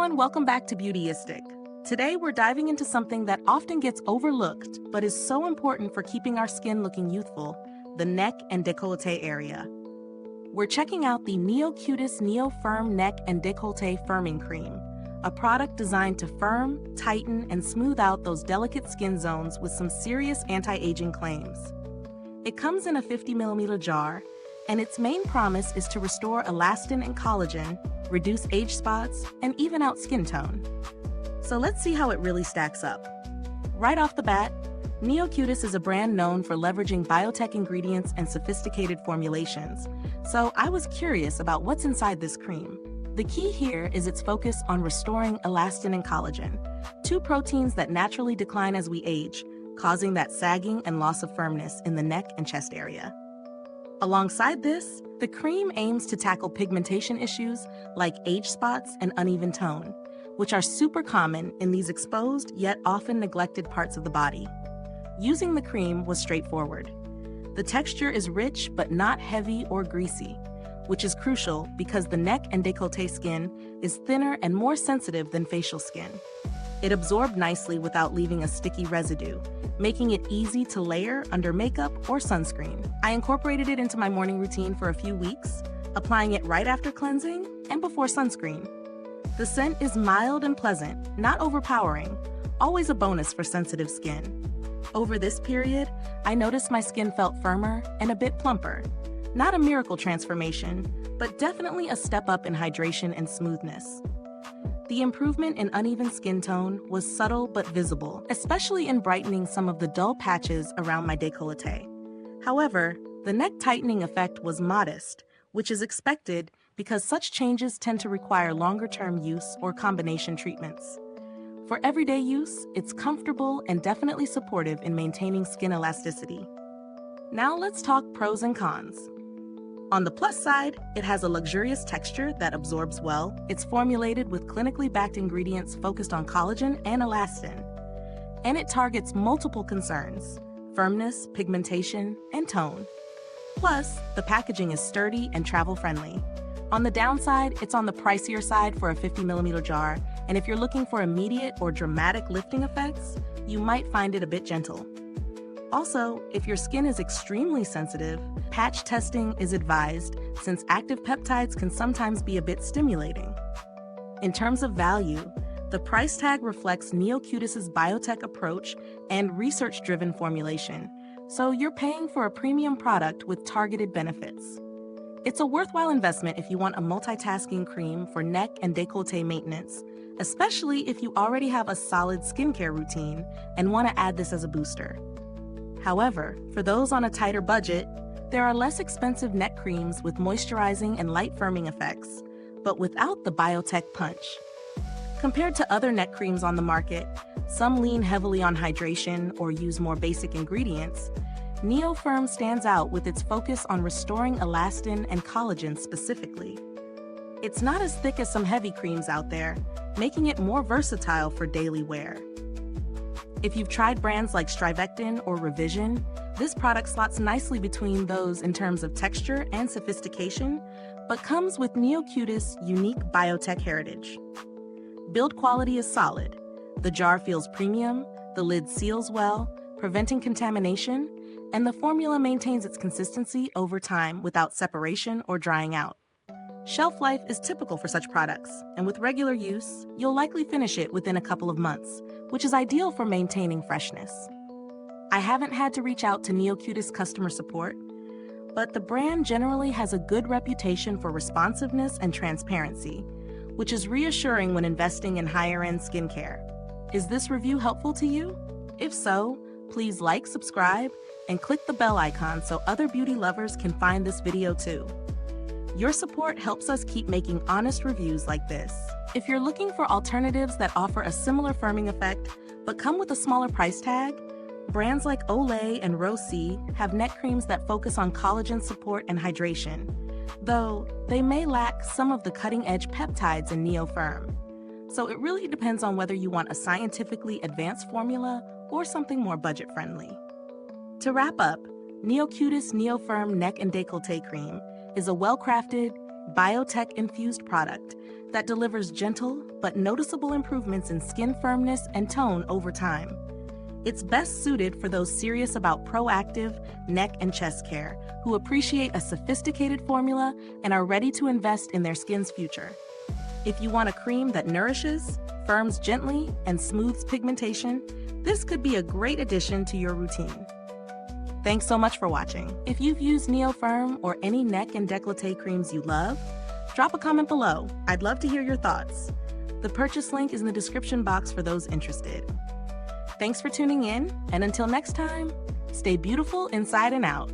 everyone, welcome back to Beautyistic. Today we're diving into something that often gets overlooked but is so important for keeping our skin looking youthful, the neck and décolleté area. We're checking out the Neocutis Neo Firm Neck and Décolleté Firming Cream, a product designed to firm, tighten, and smooth out those delicate skin zones with some serious anti-aging claims. It comes in a 50ml jar, and its main promise is to restore elastin and collagen, reduce age spots, and even out skin tone. So let's see how it really stacks up. Right off the bat, Neocutis is a brand known for leveraging biotech ingredients and sophisticated formulations, so I was curious about what's inside this cream. The key here is its focus on restoring elastin and collagen, two proteins that naturally decline as we age, causing that sagging and loss of firmness in the neck and chest area. Alongside this, the cream aims to tackle pigmentation issues like age spots and uneven tone, which are super common in these exposed yet often neglected parts of the body. Using the cream was straightforward. The texture is rich but not heavy or greasy, which is crucial because the neck and décolleté skin is thinner and more sensitive than facial skin. It absorbed nicely without leaving a sticky residue, making it easy to layer under makeup or sunscreen. I incorporated it into my morning routine for a few weeks, applying it right after cleansing and before sunscreen. The scent is mild and pleasant, not overpowering, always a bonus for sensitive skin. Over this period, I noticed my skin felt firmer and a bit plumper. Not a miracle transformation, but definitely a step up in hydration and smoothness. The improvement in uneven skin tone was subtle but visible, especially in brightening some of the dull patches around my décolleté. However, the neck tightening effect was modest, which is expected because such changes tend to require longer-term use or combination treatments. For everyday use, it's comfortable and definitely supportive in maintaining skin elasticity. Now let's talk pros and cons. On the plus side, it has a luxurious texture that absorbs well. It's formulated with clinically backed ingredients focused on collagen and elastin. And it targets multiple concerns: firmness, pigmentation, and tone. Plus, the packaging is sturdy and travel-friendly. On the downside, it's on the pricier side for a 50ml jar, and if you're looking for immediate or dramatic lifting effects, you might find it a bit gentle. Also, if your skin is extremely sensitive, patch testing is advised since active peptides can sometimes be a bit stimulating. In terms of value, the price tag reflects Neocutis' biotech approach and research-driven formulation, so you're paying for a premium product with targeted benefits. It's a worthwhile investment if you want a multitasking cream for neck and décolleté maintenance, especially if you already have a solid skincare routine and want to add this as a booster. However, for those on a tighter budget, there are less expensive neck creams with moisturizing and light firming effects, but without the biotech punch. Compared to other neck creams on the market, some lean heavily on hydration or use more basic ingredients. NeoFirm stands out with its focus on restoring elastin and collagen specifically. It's not as thick as some heavy creams out there, making it more versatile for daily wear. If you've tried brands like Strivectin or Revision, this product slots nicely between those in terms of texture and sophistication, but comes with Neocutis' unique biotech heritage. Build quality is solid. The jar feels premium, the lid seals well, preventing contamination, and the formula maintains its consistency over time without separation or drying out. Shelf life is typical for such products, and with regular use, you'll likely finish it within a couple of months, which is ideal for maintaining freshness. I haven't had to reach out to Neocutis customer support, but the brand generally has a good reputation for responsiveness and transparency, which is reassuring when investing in higher-end skincare. Is this review helpful to you? If so, please like, subscribe, and click the bell icon so other beauty lovers can find this video too. Your support helps us keep making honest reviews like this. If you're looking for alternatives that offer a similar firming effect but come with a smaller price tag, brands like Olay and Rossi have neck creams that focus on collagen support and hydration, though they may lack some of the cutting-edge peptides in NeoFirm. So it really depends on whether you want a scientifically advanced formula or something more budget-friendly. To wrap up, Neocutis NeoFirm Neck and Décolleté Cream is a well-crafted, biotech-infused product that delivers gentle but noticeable improvements in skin firmness and tone over time. It's best suited for those serious about proactive neck and chest care who appreciate a sophisticated formula and are ready to invest in their skin's future. If you want a cream that nourishes, firms gently, and smooths pigmentation, this could be a great addition to your routine. Thanks so much for watching. If you've used NeoFirm or any neck and décolleté creams you love, drop a comment below. I'd love to hear your thoughts. The purchase link is in the description box for those interested. Thanks for tuning in, and until next time, stay beautiful inside and out.